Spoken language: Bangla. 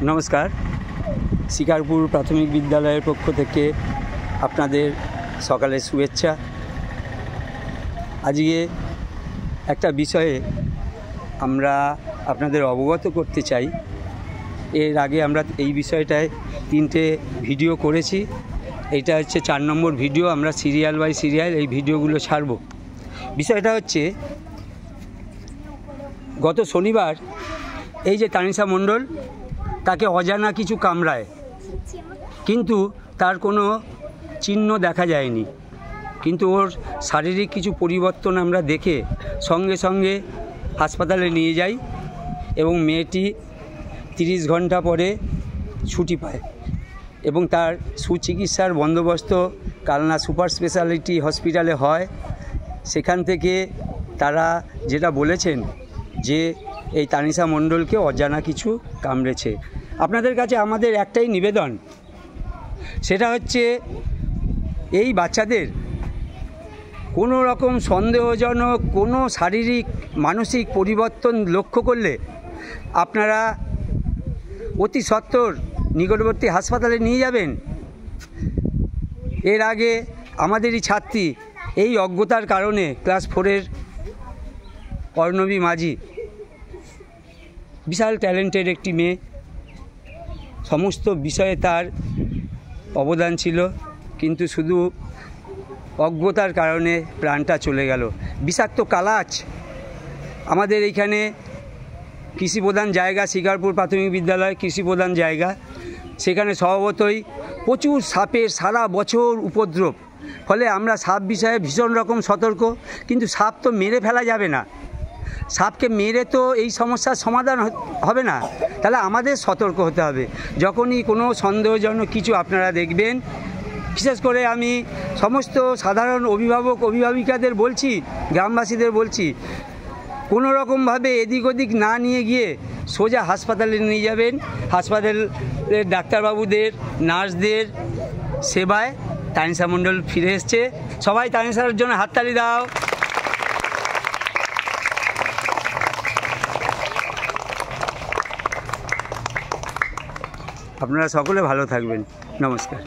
নমস্কার, শিকারপুর প্রাথমিক বিদ্যালয়ের পক্ষ থেকে আপনাদের সকালের শুভেচ্ছা। আজকে একটা বিষয়ে আমরা আপনাদের অবগত করতে চাই। এর আগে আমরা এই বিষয়টায় 3টে ভিডিও করেছি। এইটা হচ্ছে 4 নম্বর ভিডিও। আমরা সিরিয়াল বাই সিরিয়াল এই ভিডিওগুলো ছাড়ব। বিষয়টা হচ্ছে, গত শনিবার এই যে তানিশা মণ্ডল, তাকে অজানা কিছু কামড়ায়, কিন্তু তার কোনো চিহ্ন দেখা যায়নি। কিন্তু ওর শারীরিক কিছু পরিবর্তন আমরা দেখে সঙ্গে সঙ্গে হাসপাতালে নিয়ে যাই এবং মেয়েটি 30 ঘন্টা পরে ছুটি পায় এবং তার সুচিকিৎসার বন্দোবস্ত কালনা সুপার স্পেশালিটি হসপিটালে হয়। সেখান থেকে তারা যেটা বলেছেন যে এই তানিশা মণ্ডলকে অজানা কিছু কামড়েছে। আপনাদের কাছে আমাদের একটাই নিবেদন, সেটা হচ্ছে এই বাচ্চাদের কোনো রকম সন্দেহজনক কোনো শারীরিক মানসিক পরিবর্তন লক্ষ্য করলে আপনারা অতি সত্বর নিকটবর্তী হাসপাতালে নিয়ে যাবেন। এর আগে আমাদেরই ছাত্রী এই অজ্ঞতার কারণে ক্লাস 4-এর অর্ণবী মাঝি, বিশাল ট্যালেন্টেড একটি মেয়ে, সমস্ত বিষয়ে তার অবদান ছিল, কিন্তু শুধু অজ্ঞতার কারণে প্রাণটা চলে গেল। বিষাক্ত কালাচ। আমাদের এইখানে কৃষিপ্রধান জায়গা, শিকারপুর প্রাথমিক বিদ্যালয় কৃষিপ্রধান জায়গা, সেখানে স্বভাবতই প্রচুর সাপের সারা বছর উপদ্রব। ফলে আমরা সাপ বিষয়ে ভীষণ রকম সতর্ক, কিন্তু সাপ তো মেরে ফেলা যাবে না। সাপকে মেরে তো এই সমস্যার সমাধান হবে না। তাহলে আমাদের সতর্ক হতে হবে। যখনই কোনো সন্দেহজনক কিছু আপনারা দেখবেন, বিশেষ করে আমি সমস্ত সাধারণ অভিভাবক অভিভাবিকাদের বলছি, গ্রামবাসীদের বলছি, কোনো রকমভাবে এদিক ওদিক না নিয়ে গিয়ে সোজা হাসপাতালে নিয়ে যাবেন। হাসপাতালের ডাক্তারবাবুদের, নার্সদের সেবায় তানিশা মণ্ডল ফিরে এসছে। সবাই তানিশার জন্য হাততালি দাও। আপনারা সকলে ভালো থাকবেন। নমস্কার।